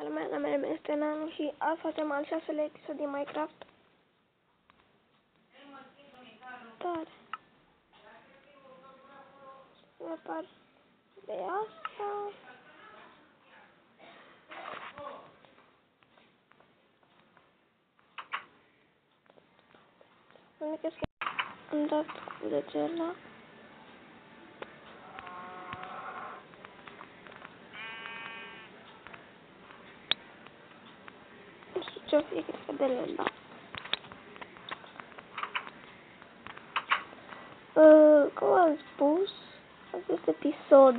Numele meu este Nanu și azi facem al 6-lea episod din Minecraft. Tare. Să apar de asta. Nu cred că am dat cu degerla. Nu știu ce-o fie, cred că de lemba. Cum am spus, acest episod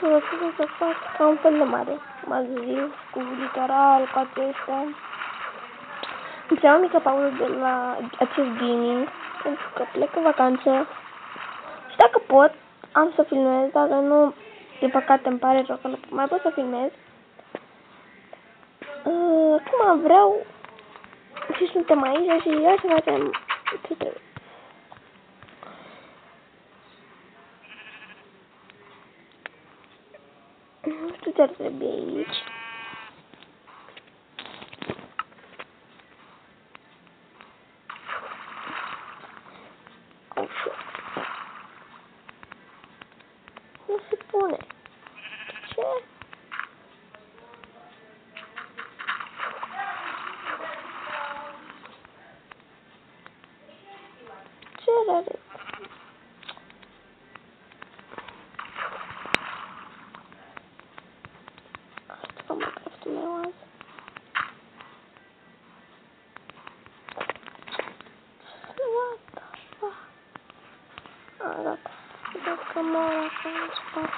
aș vrea să fac ca un fel de mare, cum ați zis, cu literal, cu acestea. Îmi prea o mică pauză de la acest gaming, pentru că plec în vacanță și dacă pot, am să filmez, dacă nu, de păcate îmi pare rău că nu mai pot să filmez. Acum vreau și suntem aici și hai să facem ce trebuie. Nu știu ce ar trebui aici. Nu se pune. Ce? Ce are? Asta ca Minecraft-ul meu azi. What the fuck? Gata. Dacă mor acolo în spate.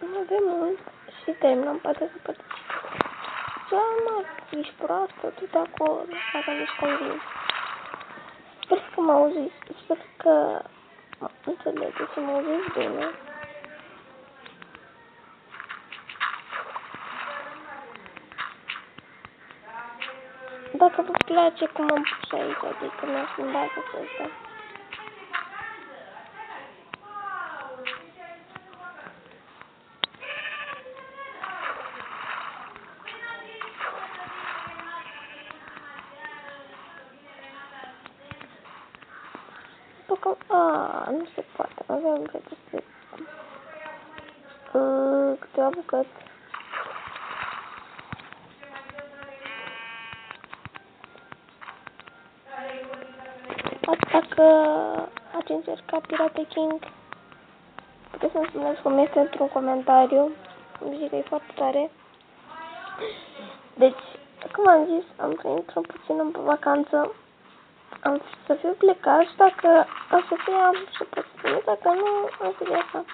Nu avem mult și terminăm, poate că poate. Ce mă, ești proastă, tu de acolo, dacă nu-ți convins. Sper că mă auziți, sper că mă înțelegeți și mă auziți bine. Dacă vă place cum am pus aici, adică mi-a schimbat acesta. Nu se poate, avem bucăți. Câteva bucăți. Dacă ați încercat Pirate King, puteți să-mi spuneți cum este într-un comentariu. Îmi zic că e foarte tare. Deci, cum am zis, am să intru puțin în vacanță. Am să fiu plecat și dacă o să fie, am să pot spune, dacă nu, am să fie așa.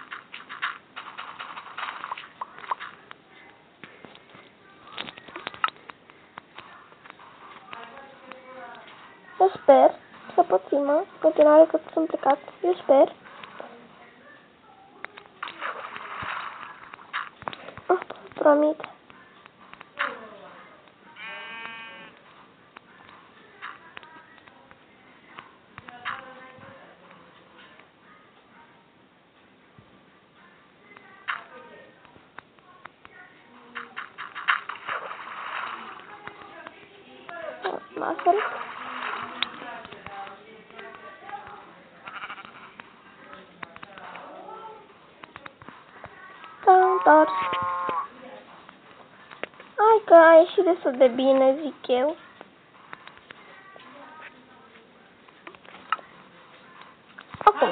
Eu sper să pot filma în continuare că sunt plecat. Eu sper. Asta promit. Astfel. Dar hai că a ieșit destul de bine, zic eu. Acum.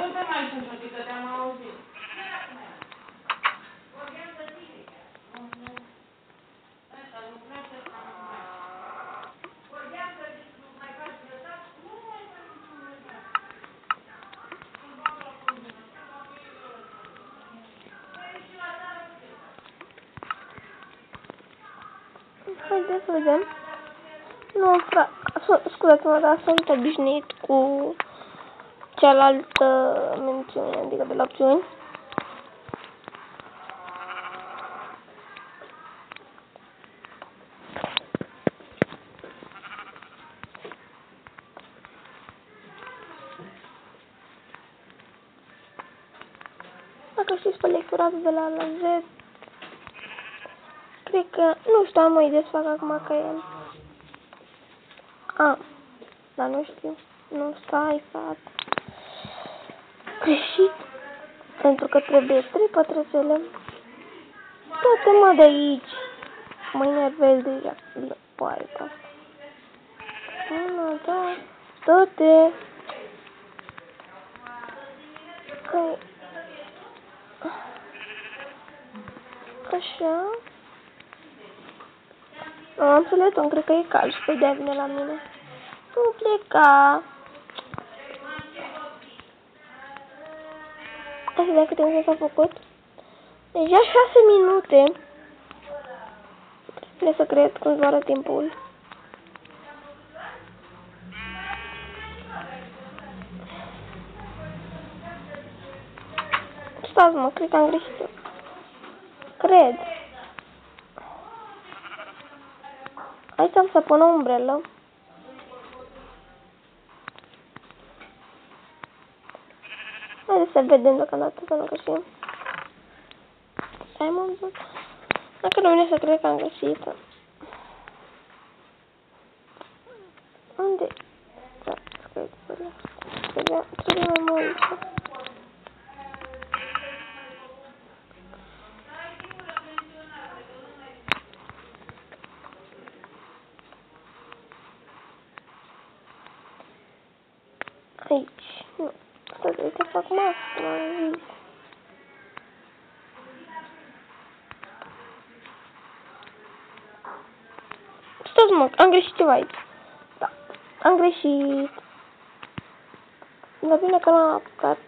Haideți să vedem. Nu, scuzați-mă, dar sunt obișnuit cu cealaltă mențiune, adică de la opțiuni. Dacă știți pe lecturatul de la A la Z, cred că, nu știu, am o idee să fac acum că e... Dar nu știu. Nu, stai, frate. Greșit. Pentru că trebuie 3 pătrățele. Toate mă de aici. Mă enervez deja. Poate pe asta. 1, 2, toate. Hai. Așa. Am înțeles, cred că e cald și pe de-aia vine la mine. Nu pleca. Hai să vedem câte minute s-a făcut. Deja 6 minute. Trebuie să cred cum zboară timpul. Stați mă, cred că am greșit. Cred. Aici am să pun o umbrelă. Haideți să vedem deocamdată, pentru că știm. Stai mă, dacă nu vine să cred că am găsit. Unde? Da, trebuie mai mult. Aici. Nu. Asta trebuie să fac masă, m-am zis. Stați mă, am greșit ceva aici. Da, am greșit. Dar bine că l-am apucat.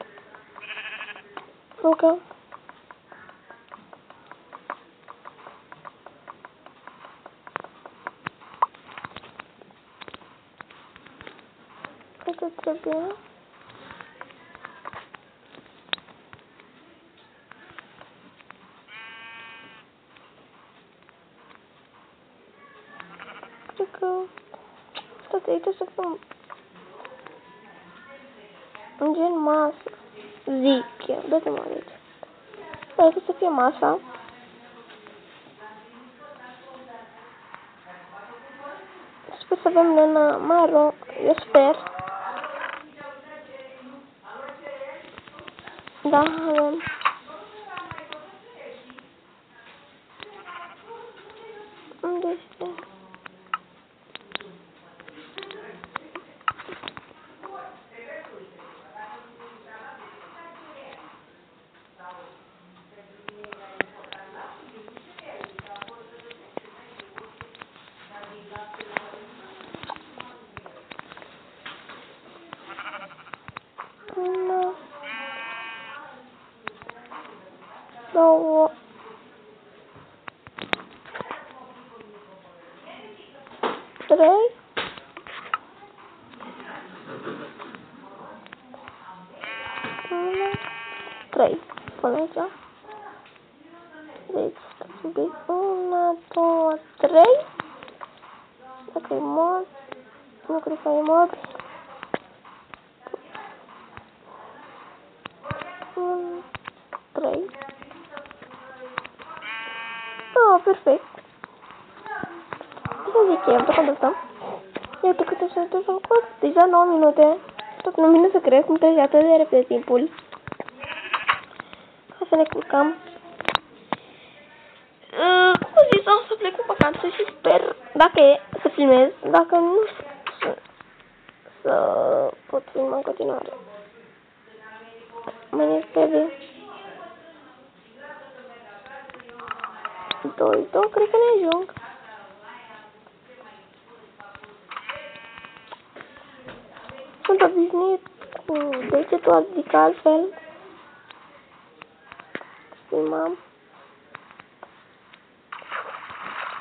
Ok. Asta trebuie. Cred că... Stați aici să fim... În gen masă. Zic eu. Dă-te-mă aici. Dacă să fie masa. Sper să avem lână maro. Eu sper. Da, avem. Unde este? Una, două, trei, una, trei. Până aici. Deci, stați un pic. Una, două, trei. Dacă e mod, nu cred că e mod. 3. Oh, perfect. Să zic eu, de când stăm. Iată câte s-a făcut. Deja 9 minute. Tot nu vine să cred cum trece atât de repede timpul. Hai să ne culcăm. Cum zis, am să plec în vacanță și sper, dacă e, să filmez. Dacă nu, să pot filma în continuare. Mâine trebuie 2, cred că ne ajung. Sunt obișnuit cu degetul, adică altfel. Filmam.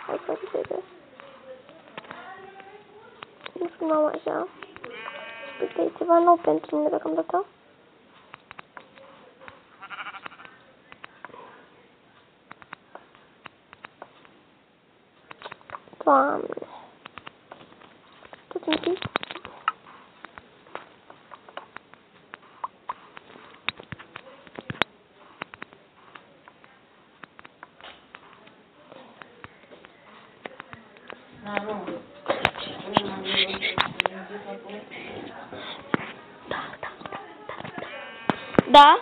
Hai să vedem. Nu scriam așa. Uite, e ceva nou pentru mine deocamdată. Doamne. Tot un pic. Da?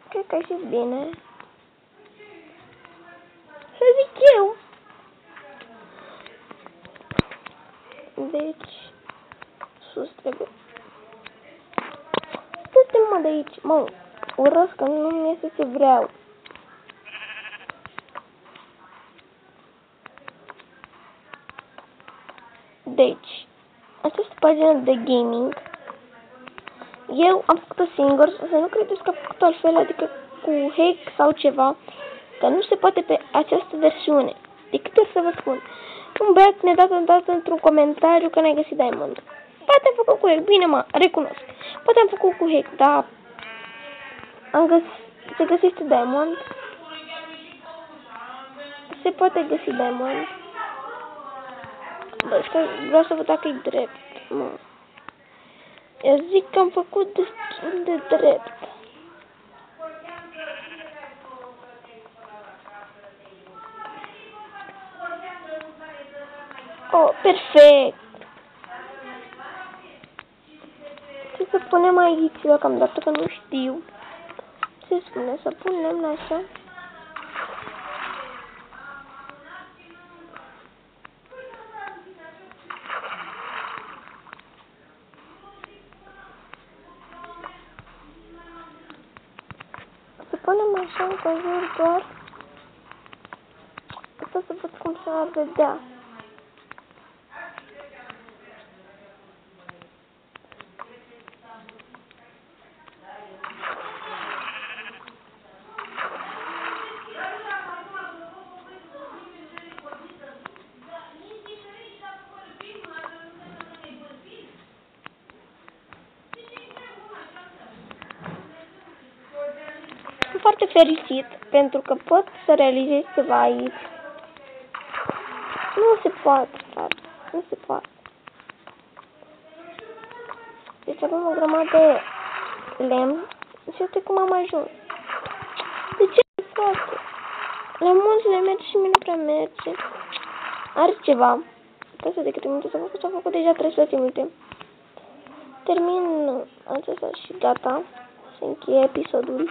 Cred că a ieșit bine. Să zic eu. Deci, sus trebuie. Stă-te mă de aici, mă, urăsc că nu-mi iese ce vreau. Deci, această pagină de gaming, eu am făcut-o singur, să nu credeți că am făcut-o altfel, adică cu hack sau ceva, că nu se poate pe această versiune. De câte ori să vă spun? Un băiat ne-a dat îndată într-un comentariu că n-ai găsit diamond. Poate am făcut cu hack, bine mă, recunosc. Poate am făcut cu hack, dar se găsește diamond. Se poate găsi diamond. Bă, vreau să văd dacă e drept, mă. Eu zic că am făcut destul de drept. Oh, perfect! Ce să punem aici deocamdată, că nu știu. Ce spune? Să punem așa? Să punem așa în cazul doar. Asta să văd cum se va vedea. Sunt foarte fericit pentru că pot să realizez ceva aici. Nu se poate, dar nu se poate. Deci avem o grămadă de lemn și uite cum am ajuns. De ce, frate? La mulți le merge și mie nu prea merge. Are ceva. Asta de câte minute s-a făcut deja 300 minute. Termin acesta și gata. Se încheie episodul.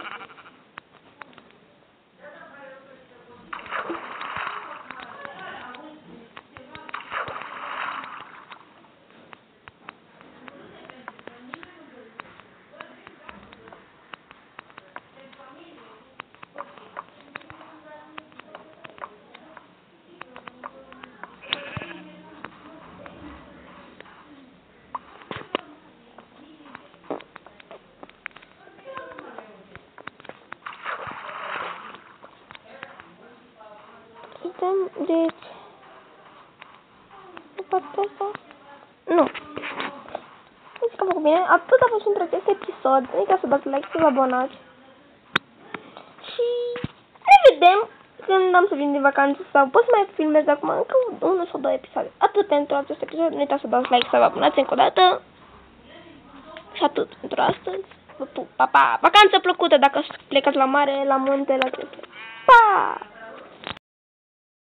Deci, pe partea asta, nu. Zic că am făcut bine. Atât a fost pentru acest episod. Nu uitați să dați like, să vă abonați. Și ne vedem când am să vin din vacanță sau pot să mai filmez acum încă 1 sau 2 episoade. Atât pentru acest episod. Nu uitați să dați like, să vă abonați încă o dată. Și atât pentru astăzi. Vă pup, pa, pa! Vacanță plăcută dacă plecați la mare, la munte, la chestii. Pa!